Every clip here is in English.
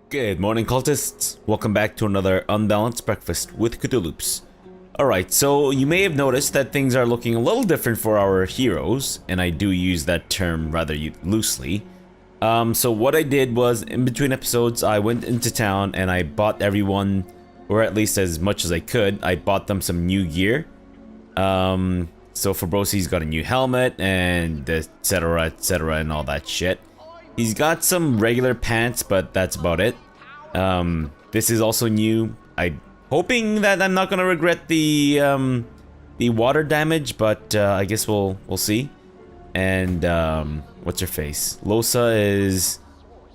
Good morning, cultists. Welcome back to another unbalanced breakfast with CthuLoops. Alright, so you may have noticed that things are looking a little different for our heroes, and I do use that term rather loosely. So what I did was, in between episodes, I went into town and I bought everyone, or at least as much as I could, I bought them some new gear. So Fabrosi's got a new helmet, and etc, and all that shit. He's got some regular pants, but that's about it. This is also new. I'm hoping that I'm not gonna regret the water damage, but I guess we'll see. And what's her face? Losa is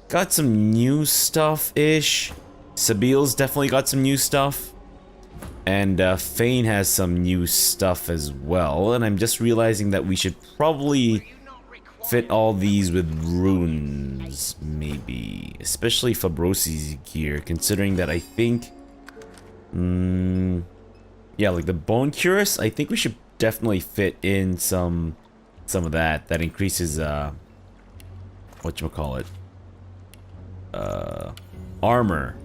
got some new stuff-ish. Sabiel's definitely got some new stuff. And Fane has some new stuff as well. And I'm just realizing that we should probably fit all these with runes, maybe. Especially Fabrosi's gear, considering that I think... yeah, like the Bone Cuirass, I think we should definitely fit in some of that. That increases, whatchamacallit? Armor.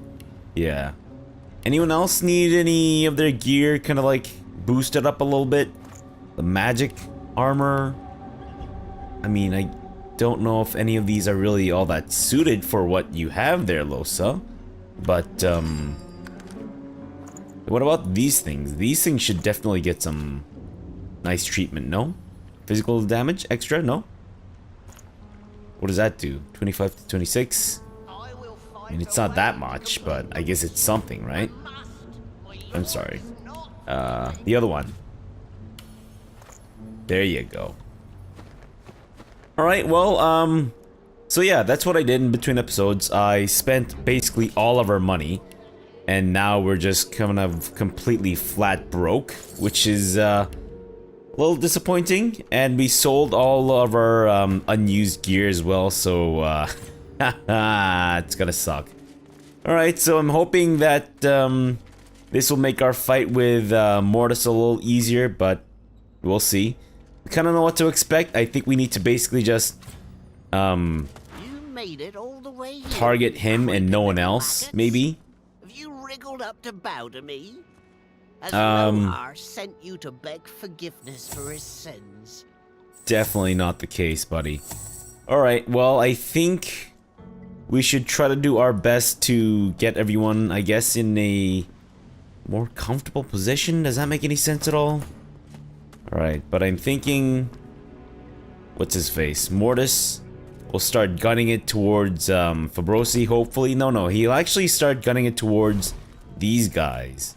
Yeah. Anyone else need any of their gear kind of like boosted up a little bit? The magic armor? I mean, I don't know if any of these are really all that suited for what you have there, Losa. But, what about these things? These things should definitely get some nice treatment, no? Physical damage? Extra? No? What does that do? 25 to 26? I mean, it's not that much, but I guess it's something, right? I'm sorry. The other one. There you go. Alright, well, so yeah, that's what I did in between episodes. I spent basically all of our money, and now we're just kind of completely flat broke, which is a little disappointing. And we sold all of our unused gear as well, so it's gonna suck. Alright, so I'm hoping that this will make our fight with Mortis a little easier, but we'll see. We kind of know what to expect. I think we need to basically just You made it all the way here. target him and no one else, maybe. Have you wriggled up to bow to me? Has Um, Lohar sent you to beg forgiveness for his sins? Definitely not the case, buddy. Alright, well, I think we should try to do our best to get everyone, I guess, in a more comfortable position. Does that make any sense at all? Alright, but I'm thinking... What's his face? Mortis will start gunning it towards Fabrosi, hopefully. No, he'll actually start gunning it towards these guys.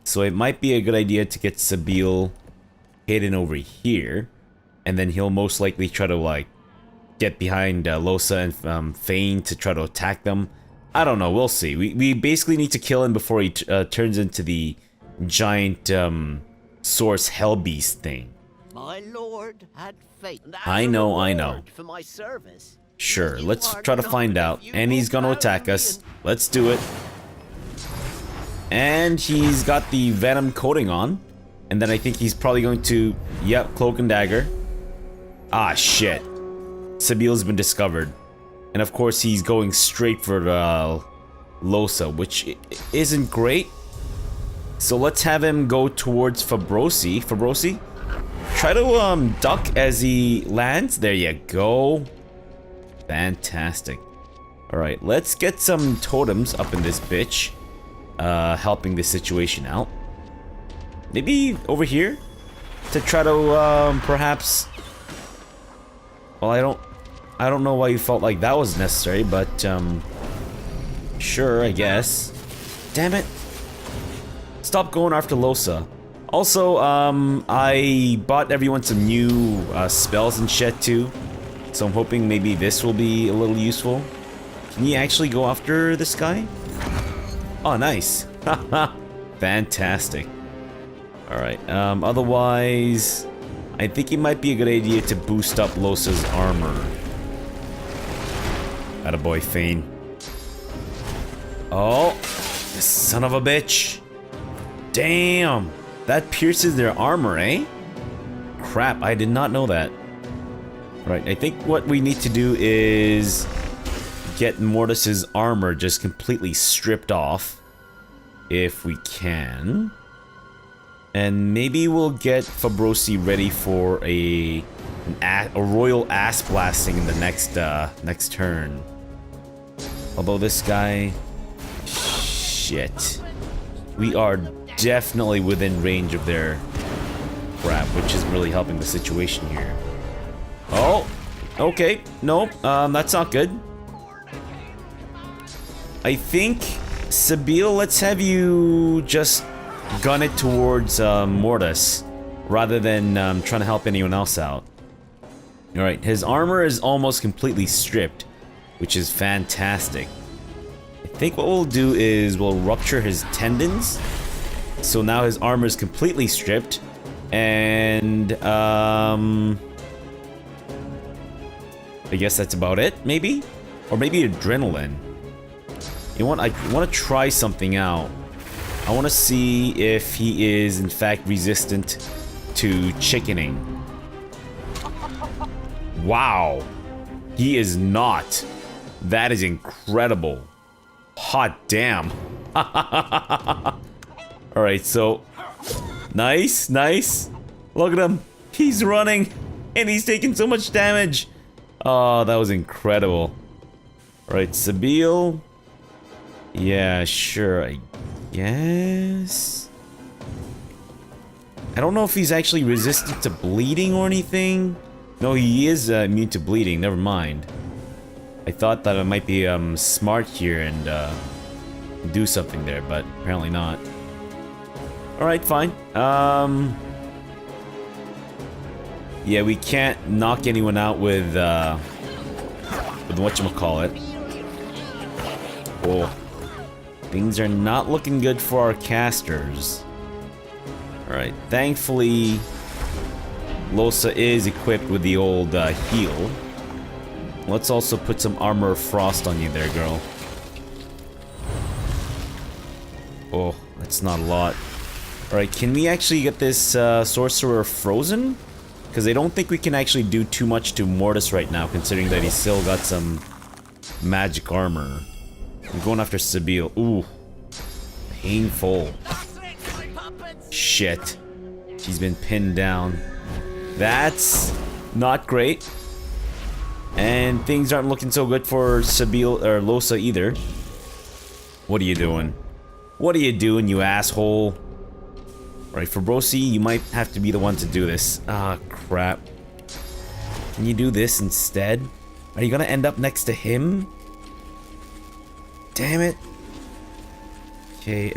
So it might be a good idea to get Sabiel hidden over here. And then he'll most likely try to, like, get behind Losa and Fane to try to attack them. I don't know, we'll see. We basically need to kill him before he turns into the giant Source Hellbeast thing. My lord had faith. I know. For my service. Sure, You let's are try to not find if out. you And he's will gonna bow attack to us. me Let's do it. And he's got the venom coating on. And then I think he's probably going to... Yep, cloak and dagger. Ah, shit. Sabiel's been discovered. And of course he's going straight for Losa, which isn't great. So let's have him go towards Fabrosi. Fabrosi, try to duck as he lands. There you go. Fantastic. Alright, let's get some totems up in this bitch. Helping the situation out. Maybe over here? To try to perhaps... Well, I don't know why you felt like that was necessary, but sure, I guess. Damn it. Stop going after Losa. Also, I bought everyone some new spells and shit too. So I'm hoping maybe this will be a little useful. Can you actually go after this guy? Oh, nice. Fantastic. Alright, otherwise... I think it might be a good idea to boost up Losa's armor. Attaboy, Fane. Oh, the son of a bitch. Damn, that pierces their armor, eh? Crap, I did not know that. Right, I think what we need to do is get Mortis's armor just completely stripped off. If we can. And maybe we'll get Fabrosi ready for a royal ass blasting in the next turn. Although this guy... Shit. We are definitely within range of their crap, which is really helping the situation here. Oh! Okay. Nope. That's not good. I think... Sebille, let's have you just gun it towards Mortis rather than trying to help anyone else out. Alright, his armor is almost completely stripped, which is fantastic. I think what we'll do is we'll rupture his tendons. So now his armor is completely stripped. And I guess that's about it, maybe? Or maybe adrenaline. You know what? I want to try something out. I want to see if he is in fact resistant to chickening. Wow. He is not. That is incredible. Hot damn. Alright, so... Nice, nice. Look at him. He's running. And he's taking so much damage. Oh, that was incredible. Alright, Sebille. Yeah, sure, I guess. I don't know if he's actually resistant to bleeding or anything. No, he is immune to bleeding, never mind. I thought that I might be smart here and do something there, but apparently not. Alright, fine. Yeah, we can't knock anyone out with whatchamacallit. Oh. Things are not looking good for our casters. Alright, thankfully, Lohse is equipped with the old heal. Let's also put some armor of frost on you there, girl. Oh, that's not a lot. Alright, can we actually get this sorcerer frozen? Because I don't think we can actually do too much to Mortis right now, considering that he's still got some magic armor. I'm going after Sebille. Ooh. Painful. Shit. She's been pinned down. That's not great. And things aren't looking so good for Sebille or Lohse either. What are you doing? What are you doing, you asshole? Alright, Fabrosi, you might have to be the one to do this. Ah, crap. Can you do this instead? Are you gonna end up next to him? Damn it. Okay,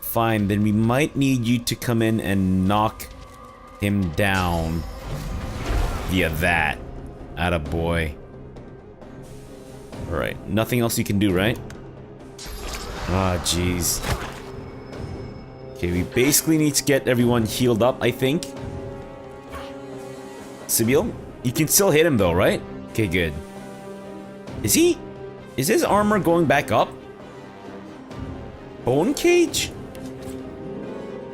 fine, then we might need you to come in and knock him down via that. Attaboy. Alright, nothing else you can do, right? Ah, jeez. Okay, we basically need to get everyone healed up, I think. Sebille? You can still hit him though, right? Okay, good. Is his armor going back up? Bone cage?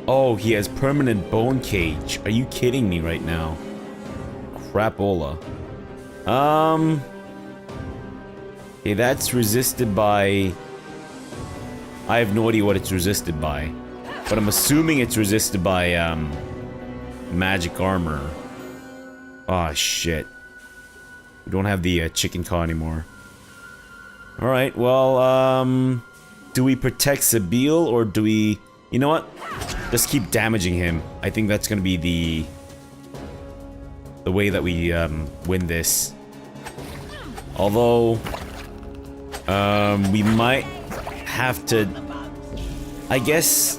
Oh, he has permanent bone cage. Are you kidding me right now? Crapola. Okay, that's resisted by... I have no idea what it's resisted by. But I'm assuming it's resisted by, magic armor. Oh, shit. We don't have the, chicken claw anymore. Alright, well, do we protect Sebille, or do we... You know what? Just keep damaging him. I think that's gonna be the way that we, win this. Although... we might have to... I guess...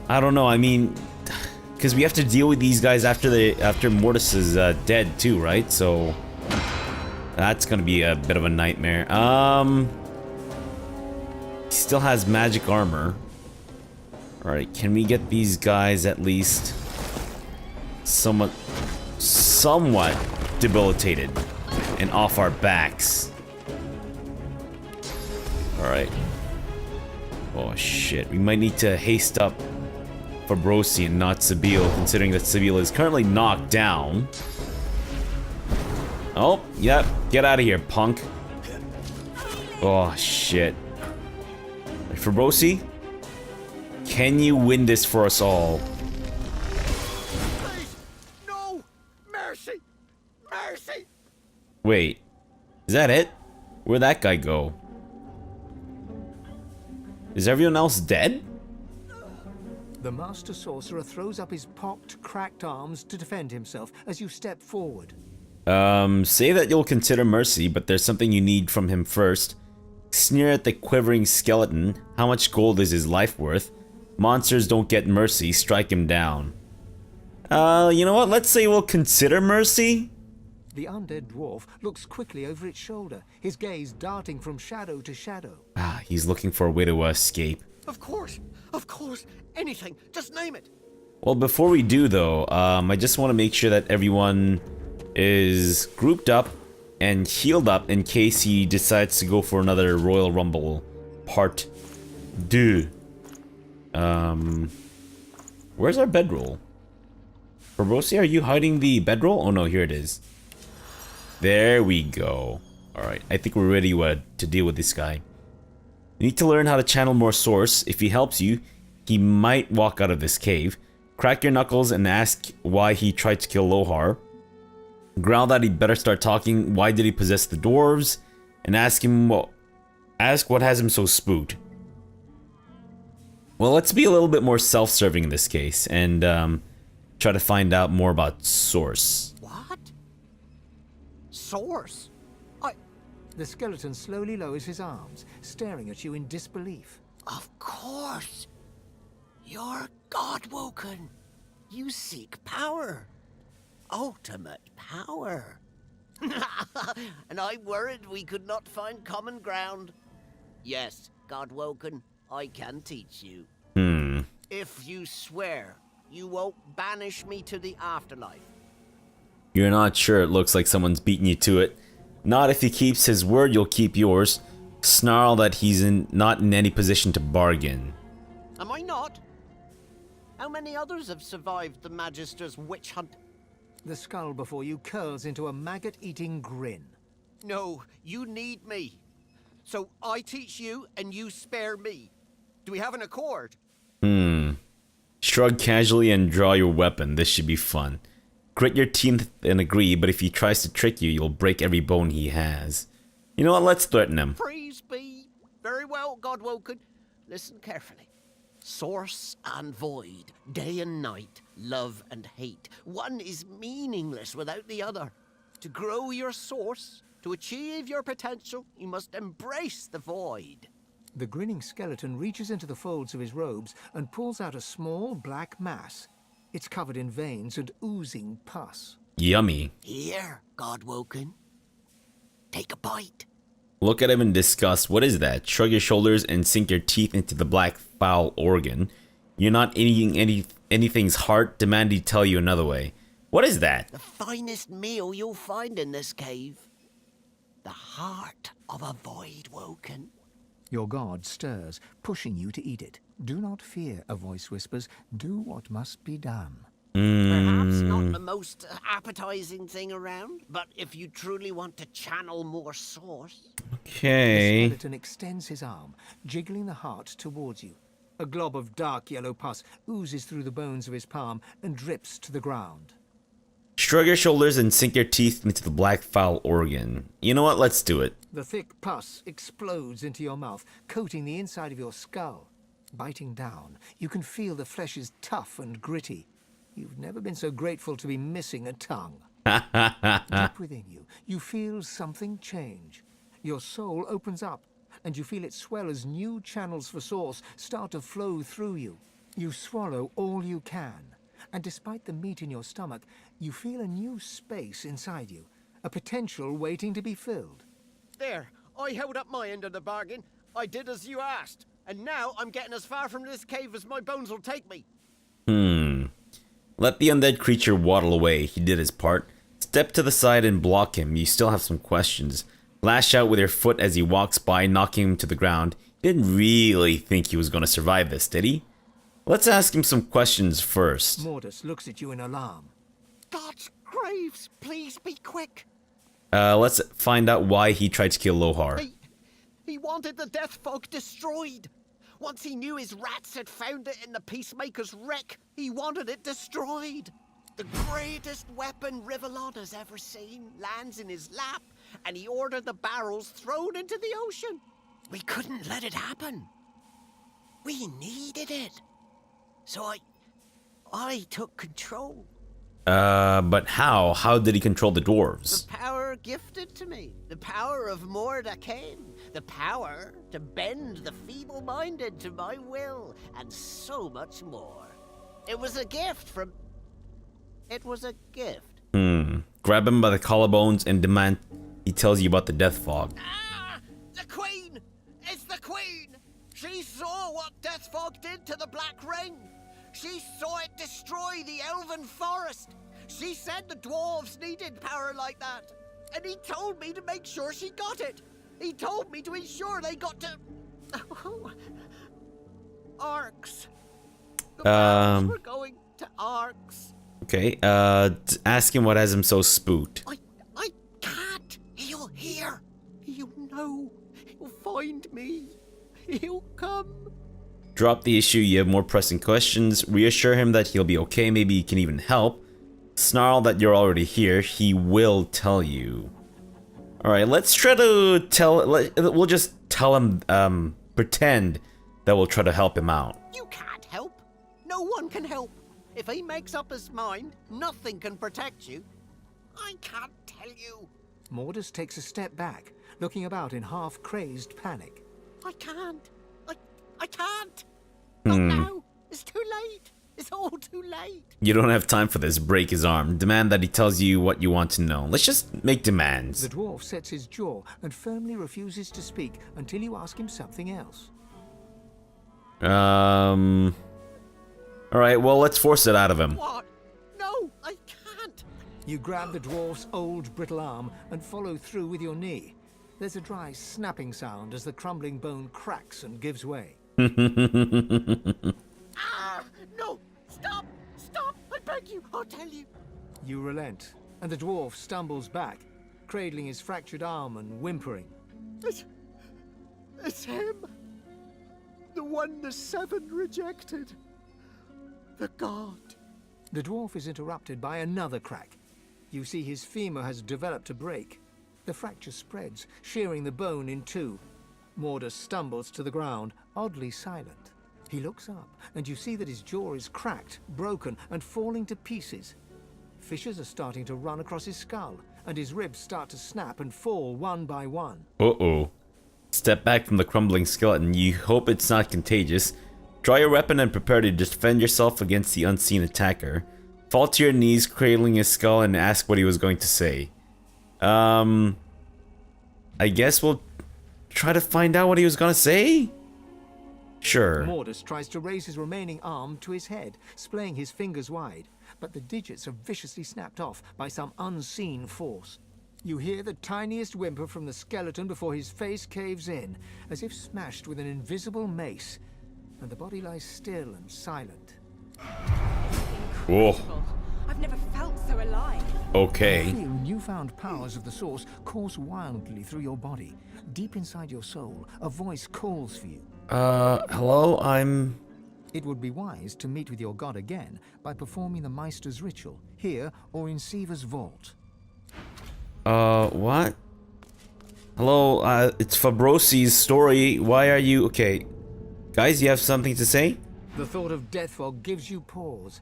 I don't know, I mean... Because we have to deal with these guys after Mortis is dead too, right? So... That's gonna be a bit of a nightmare. He still has magic armor. Alright, can we get these guys at least... somewhat debilitated and off our backs? Alright. Oh shit, we might need to haste up Fabrosi and not Sebille, considering that Sebille is currently knocked down. Oh, yep. Get out of here, punk. Oh, shit. Fabrosi? Can you win this for us all? Please! No! Mercy! Mercy! Wait. Is that it? Where'd that guy go? Is everyone else dead? The Master Sorcerer throws up his pocked, cracked arms to defend himself as you step forward. Say that you'll consider mercy, but there's something you need from him first. Sneer at the quivering skeleton. How much gold is his life worth? Monsters don't get mercy, strike him down. You know what? Let's say we'll consider mercy. The undead dwarf looks quickly over its shoulder, his gaze darting from shadow to shadow. Ah, he's looking for a way to escape. Of course! Anything! Just name it! Well, before we do though, I just want to make sure that everyone is grouped up and healed up in case he decides to go for another Royal Rumble Part 2. Where's our bedroll? Fabrosi, are you hiding the bedroll? Oh no, here it is. There we go. Alright, I think we're ready to deal with this guy. You need to learn how to channel more source. If he helps you, he might walk out of this cave. Crack your knuckles and ask why he tried to kill Lohar. Growl that he'd better start talking. Why did he possess the dwarves? And ask what has him so spooked. Well, let's be a little bit more self-serving in this case and try to find out more about source. What? Source? The skeleton slowly lowers his arms, staring at you in disbelief. Of course! You're God-woken. You seek power. Ultimate power. And I worried we could not find common ground. Yes, God-woken, I can teach you. If you swear you won't banish me to the afterlife. You're not sure. It looks like someone's beating you to it. Not if he keeps his word, you'll keep yours. Snarl that he's not in any position to bargain. Am I not? How many others have survived the Magister's witch hunt? The skull before you curls into a maggot-eating grin. No, you need me. So I teach you and you spare me. Do we have an accord? Shrug casually and draw your weapon. This should be fun. Grit your teeth and agree, but if he tries to trick you, you'll break every bone he has. You know what? Let's threaten him. Praise be. Very well, Godwoken. Listen carefully. Source and void, day and night, love and hate. One is meaningless without the other. To grow your source, to achieve your potential, you must embrace the void. The grinning skeleton reaches into the folds of his robes and pulls out a small black mass. It's covered in veins and oozing pus. Yummy. Here, Godwoken. Take a bite. Look at him in disgust. What is that? Shrug your shoulders and sink your teeth into the black foul organ. You're not eating anything's heart. Demand he tell you another way. What is that? The finest meal you'll find in this cave. The heart of a void woken. Your god stirs, pushing you to eat it. Do not fear, a voice whispers. Do what must be done. Perhaps not the most appetizing thing around, but if you truly want to channel more source... Okay. The skeleton extends his arm, jiggling the heart towards you. A glob of dark yellow pus oozes through the bones of his palm and drips to the ground. Shrug your shoulders and sink your teeth into the black foul organ. You know what? Let's do it. The thick pus explodes into your mouth, coating the inside of your skull. Biting down, you can feel the flesh is tough and gritty. You've never been so grateful to be missing a tongue. Deep within you, you feel something change. Your soul opens up, and you feel it swell as new channels for source start to flow through you. You swallow all you can, and despite the meat in your stomach, you feel a new space inside you, a potential waiting to be filled. There, I held up my end of the bargain. I did as you asked. And now I'm getting as far from this cave as my bones will take me. Let the undead creature waddle away. He did his part. Step to the side and block him. You still have some questions. Lash out with your foot as he walks by, knocking him to the ground. He didn't really think he was going to survive this, did he? Let's ask him some questions first. Mortis looks at you in alarm. God's graves, please be quick. Let's find out why he tried to kill Lohar. He wanted the death fog destroyed. Once he knew his rats had found it in the Peacemaker's wreck, he wanted it destroyed. The greatest weapon Rivellon has ever seen lands in his lap, and he ordered the barrels thrown into the ocean. We couldn't let it happen. We needed it. So I took control. But how? How did he control the dwarves? The power gifted to me. The power of Mordecai. The power to bend the feeble-minded to my will. And so much more. It was a gift from... It was a gift. Grab him by the collarbones and demand he tells you about the death fog. Ah! The Queen! It's the Queen! She saw what death fog did to the Black Ring. She saw it destroy the Elven Forest. She said the dwarves needed power like that. And he told me to make sure she got it. He told me to ensure they got to... Arcs. The barrels were going to Arcs. Okay, ask him what has him so spooked. I can't. He'll hear. He'll know. He'll find me. He'll come. Drop the issue, you have more pressing questions. Reassure him that he'll be okay, maybe he can even help. Snarl that you're already here, he will tell you. Alright, let's try to tell... We'll just tell him, pretend that we'll try to help him out. You can't help. No one can help. If he makes up his mind, nothing can protect you. I can't tell you. Mordus takes a step back, looking about in half-crazed panic. I can't. I can't. Not now. It's too late. It's all too late. You don't have time for this. Break his arm. Demand that he tells you what you want to know. Let's just make demands. The dwarf sets his jaw and firmly refuses to speak until you ask him something else. Alright, well, let's force it out of him. What? No, I can't. You grab the dwarf's old brittle arm and follow through with your knee. There's a dry snapping sound as the crumbling bone cracks and gives way. Ah! No! Stop! Stop! I beg you! I'll tell you! You relent, and the dwarf stumbles back, cradling his fractured arm and whimpering. It's him! The one the Seven rejected. The god. The dwarf is interrupted by another crack. You see his femur has developed a break. The fracture spreads, shearing the bone in two. Mordus stumbles to the ground, oddly silent. He looks up, and you see that his jaw is cracked, broken, and falling to pieces. Fissures are starting to run across his skull, and his ribs start to snap and fall one by one. Uh-oh. Step back from the crumbling skeleton. You hope it's not contagious. Draw your weapon and prepare to defend yourself against the unseen attacker. Fall to your knees, cradling his skull, and ask what he was going to say. I guess we'll try to find out what he was gonna say? Sure. Mordus tries to raise his remaining arm to his head, splaying his fingers wide, but the digits are viciously snapped off by some unseen force. You hear the tiniest whimper from the skeleton before his face caves in, as if smashed with an invisible mace, and the body lies still and silent. Whoa. I've never felt so alive. Okay. You feel newfound powers of the source course wildly through your body. Deep inside your soul, a voice calls for you. Hello, I'm... It would be wise to meet with your god again by performing the Meister's ritual, here or in Siva's vault. What? Hello, it's Fabrosi's story. Why are you... Okay. Guys, you have something to say? The thought of death fog gives you pause.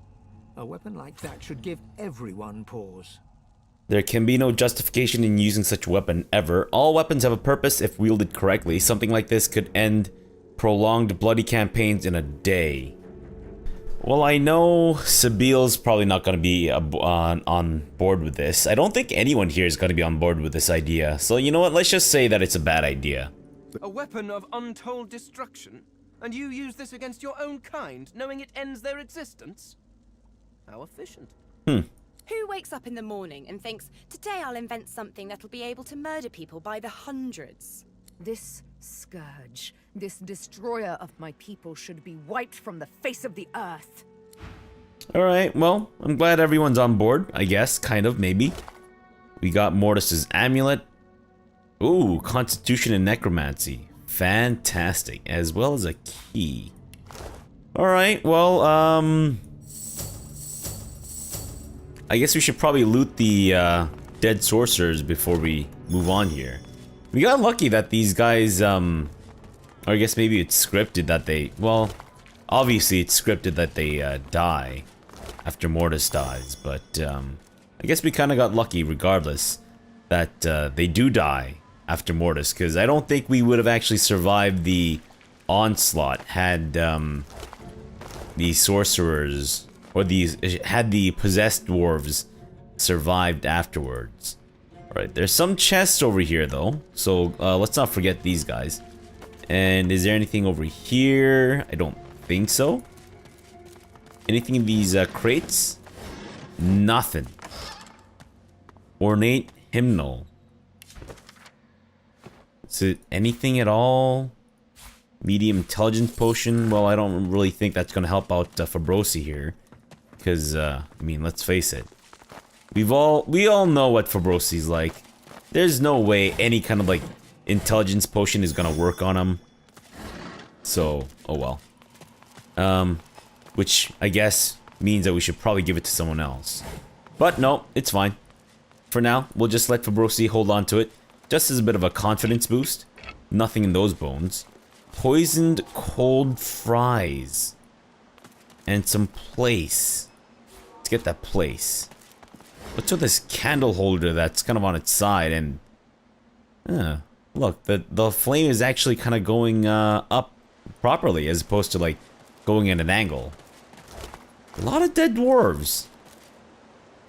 A weapon like that should give everyone pause. There can be no justification in using such a weapon, ever. All weapons have a purpose if wielded correctly. Something like this could end prolonged bloody campaigns in a day. Well, I know Sabiel's probably not going to be on board with this. I don't think anyone here is going to be on board with this idea. So, you know what? Let's just say that it's a bad idea. A weapon of untold destruction? And you use this against your own kind, knowing it ends their existence? How efficient. Who wakes up in the morning and thinks, today I'll invent something that'll be able to murder people by the hundreds? This scourge, this destroyer of my people should be wiped from the face of the earth. Alright, well, I'm glad everyone's on board, I guess, kind of, maybe. We got Mortis's amulet. Ooh, Constitution and Necromancy. Fantastic. As well as a key. Alright, well, I guess we should probably loot the dead sorcerers before we move on here. We got lucky that these guys, or I guess maybe it's scripted that they, well, obviously it's scripted that they die after Mortis dies, but I guess we kind of got lucky regardless that they do die after Mortis, because I don't think we would have actually survived the onslaught had the sorcerers, or had the possessed dwarves survived afterwards. Alright, there's some chests over here though, so let's not forget these guys. And is there anything over here? I don't think so. Anything in these crates? Nothing. Ornate hymnal. Is it anything at all? Medium intelligence potion? Well, I don't really think that's gonna help out Fabrosi here. Because, I mean, let's face it. We all know what Fabrosi's like. There's no way any kind of, like, intelligence potion is gonna work on him. So, oh well. Which, I guess, means that we should probably give it to someone else. But, no, it's fine. For now, we'll just let Fabrosi hold on to it. Just as a bit of a confidence boost. Nothing in those bones. Poisoned cold fries. And some place. Let's get that place. What's with this candle holder that's kind of on its side and... look, the flame is actually kind of going up properly as opposed to like going at an angle. A lot of dead dwarves.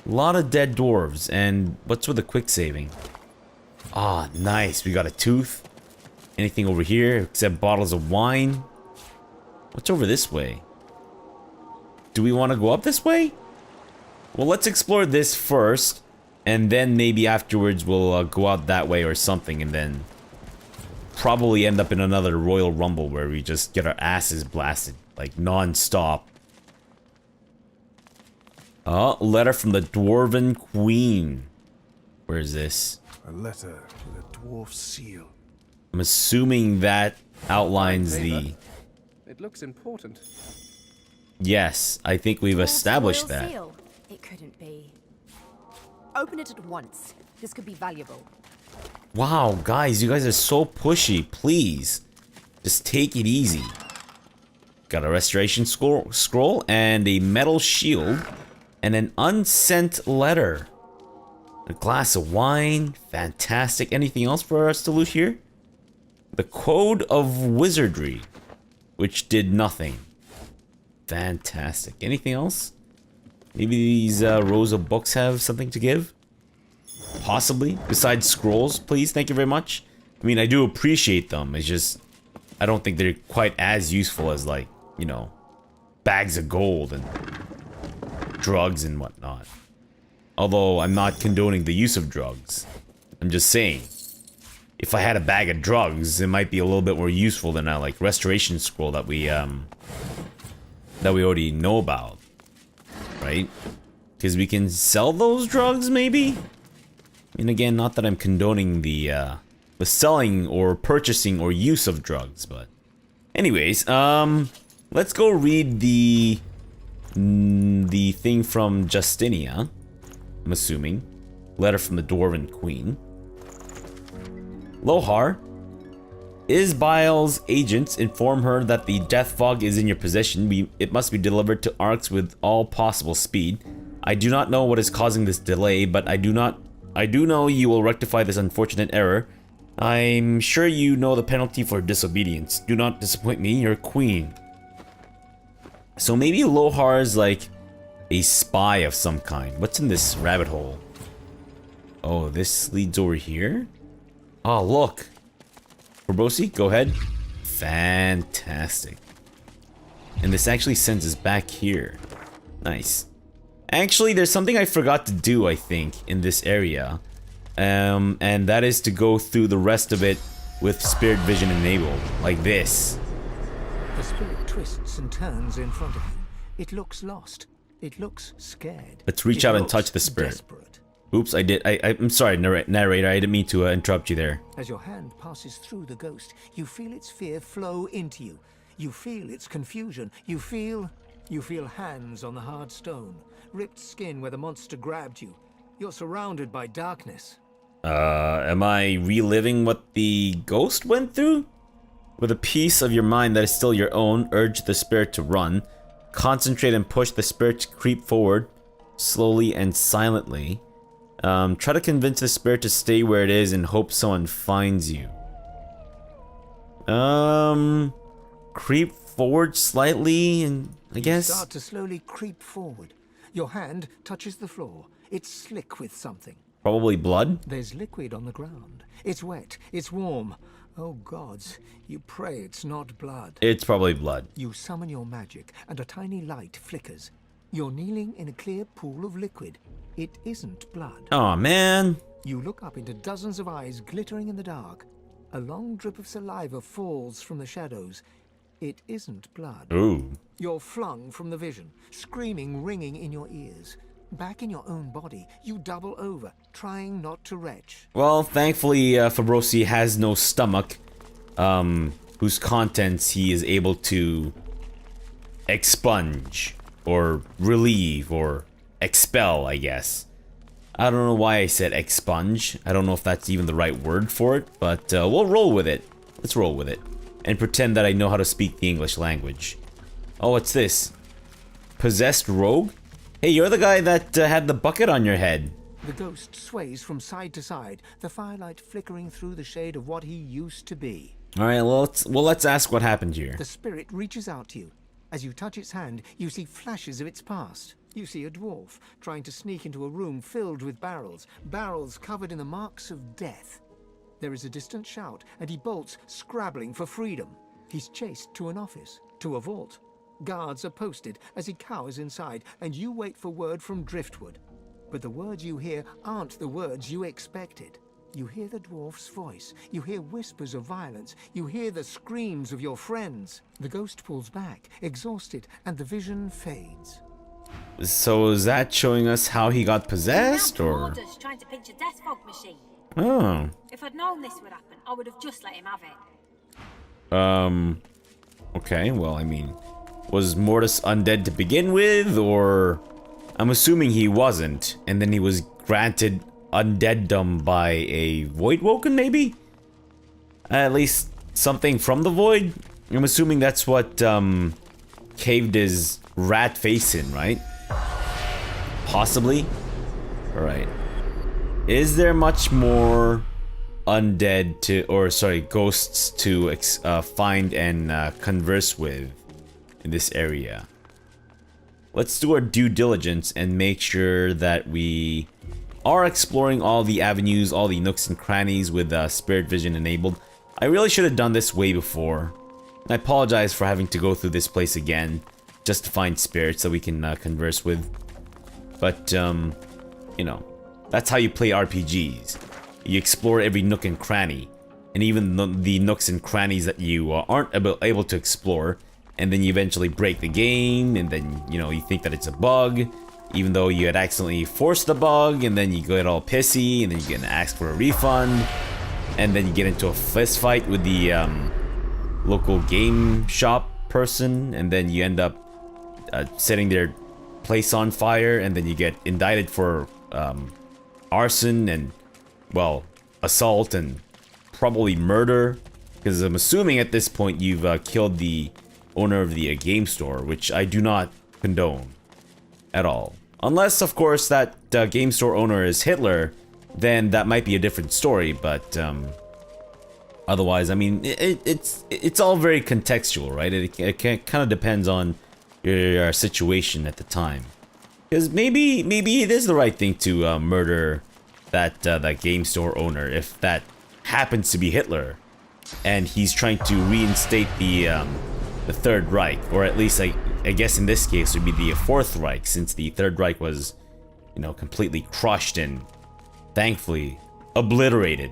A lot of dead dwarves. And what's with the quick saving? Ah, nice. We got a tooth. Anything over here except bottles of wine? What's over this way? Do we want to go up this way? Well, let's explore this first, and then maybe afterwards we'll go out that way or something, and then probably end up in another Royal Rumble where we just get our asses blasted, like non-stop. Oh, letter from the Dwarven Queen. Where is this? A letter with a dwarf seal. I'm assuming that outlines the... It looks important. Yes, I think we've established Royal that. seal. It couldn't be. Open it at once. This could be valuable. Wow, guys, you guys are so pushy. Please, just take it easy. Got a restoration scroll and a metal shield and an unsent letter. A glass of wine. Fantastic. Anything else for us to loot here? The Code of Wizardry, which did nothing. Fantastic. Anything else? Maybe these rows of books have something to give? Possibly. Besides scrolls, please. Thank you very much. I mean, I do appreciate them. It's just, I don't think they're quite as useful as, like, you know, bags of gold and drugs and whatnot. Although, I'm not condoning the use of drugs. I'm just saying, if I had a bag of drugs, it might be a little bit more useful than a, like, restoration scroll that we already know about. Right? Because we can sell those drugs, maybe? And again, not that I'm condoning the selling or purchasing or use of drugs, but... Anyways, let's go read the thing from Justinia, I'm assuming. Letter from the Dwarven Queen. Lohar, Isbail's agents inform her that the death fog is in your possession. It must be delivered to Arx with all possible speed. I do not know what is causing this delay, but I do know you will rectify this unfortunate error. I'm sure you know the penalty for disobedience. Do not disappoint me, your queen. So maybe Lohar is like a spy of some kind. What's in this rabbit hole? Oh, this leads over here? Oh, look. Fabrosi, go ahead. Fantastic. And this actually sends us back here. Nice. Actually, there's something I forgot to do, I think, in this area. And that is to go through the rest of it with spirit vision enabled, like this. The spirit twists and turns in front of you. It looks lost. It looks scared. Let's reach out and touch the spirit. Desperate. Oops, I'm sorry, narrator. I didn't mean to interrupt you there. As your hand passes through the ghost, you feel its fear flow into you. You feel its confusion. You feel hands on the hard stone, ripped skin where the monster grabbed you. You're surrounded by darkness. Am I reliving what the ghost went through? With a piece of your mind that is still your own, urge the spirit to run. Concentrate and push the spirit to creep forward, slowly and silently. Try to convince the spirit to stay where it is and hope someone finds you. Creep forward slightly, and I guess. You start to slowly creep forward. Your hand touches the floor. It's slick with something. Probably blood? There's liquid on the ground. It's wet. It's warm. Oh gods, you pray it's not blood. It's probably blood. You summon your magic, and a tiny light flickers. You're kneeling in a clear pool of liquid. It isn't blood. Oh man. You look up into dozens of eyes glittering in the dark. A long drip of saliva falls from the shadows. It isn't blood. Ooh. You're flung from the vision, screaming ringing in your ears. Back in your own body, you double over, trying not to retch. Well, thankfully, Fabrosi has no stomach, whose contents he is able to expunge, or relieve, or expel, I guess. I don't know why I said expunge. I don't know if that's even the right word for it, but we'll roll with it. Let's roll with it. And pretend that I know how to speak the English language. Oh, what's this? Possessed rogue? Hey, you're the guy that had the bucket on your head. The ghost sways from side to side, the firelight flickering through the shade of what he used to be. Alright, well, let's ask what happened here. The spirit reaches out to you. As you touch its hand, you see flashes of its past. You see a dwarf trying to sneak into a room filled with barrels, barrels covered in the marks of death. There is a distant shout, and he bolts, scrabbling for freedom. He's chased to an office, to a vault. Guards are posted as he cowers inside, and you wait for word from Driftwood. But the words you hear aren't the words you expected. You hear the dwarf's voice. You hear whispers of violence. You hear the screams of your friends. The ghost pulls back, exhausted, and the vision fades. So is that showing us how he got possessed, or? Orders trying to pinch a death fog machine. Oh. If I'd known this would happen, I would have just let him have it. Okay, well, I mean, was Mortis undead to begin with, or? I'm assuming he wasn't, and then he was granted undeaddom by a Void Woken, maybe? At least something from the Void? I'm assuming that's what, caved his rat face in, right? Possibly? Alright. Is there much more undead to, or sorry, ghosts to find and converse with in this area? Let's do our due diligence and make sure that we are exploring all the avenues, all the nooks and crannies with spirit vision enabled. I really should have done this way before. I apologize for having to go through this place again just to find spirits that we can converse with. But, you know, that's how you play RPGs. You explore every nook and cranny, and even the nooks and crannies that you aren't able to explore, and then you eventually break the game, and then, you know, you think that it's a bug, even though you had accidentally forced the bug, and then you get all pissy, and then you get asked for a refund, and then you get into a fist fight with the local game shop person, and then you end up setting their place on fire, and then you get indicted for arson and, well, assault and probably murder, because I'm assuming at this point you've killed the owner of the game store, which I do not condone at all. Unless, of course, that game store owner is Hitler, then that might be a different story, but otherwise, I mean, it's all very contextual, right? It kind of depends on your situation at the time. Because maybe it is the right thing to murder that game store owner if that happens to be Hitler, and he's trying to reinstate the Third Reich, or at least I guess in this case would be the Fourth Reich, since the Third Reich was, you know, completely crushed and thankfully obliterated.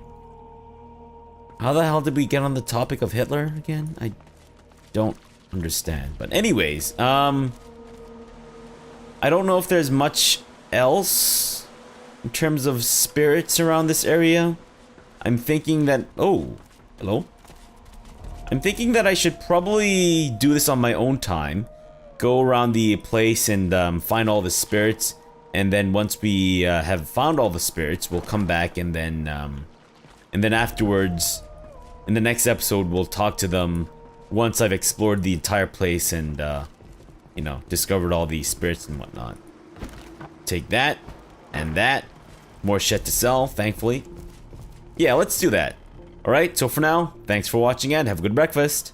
How the hell did we get on the topic of Hitler again? I don't understand. But anyways, I don't know if there's much else in terms of spirits around this area. I'm thinking that... Oh, hello? I'm thinking that I should probably do this on my own time. Go around the place and find all the spirits. And then once we have found all the spirits, we'll come back and then afterwards, in the next episode, we'll talk to them once I've explored the entire place and, you know, discovered all the spirits and whatnot. Take that and that. More shit to sell, thankfully. Yeah, let's do that. Alright, so for now, thanks for watching and have a good breakfast.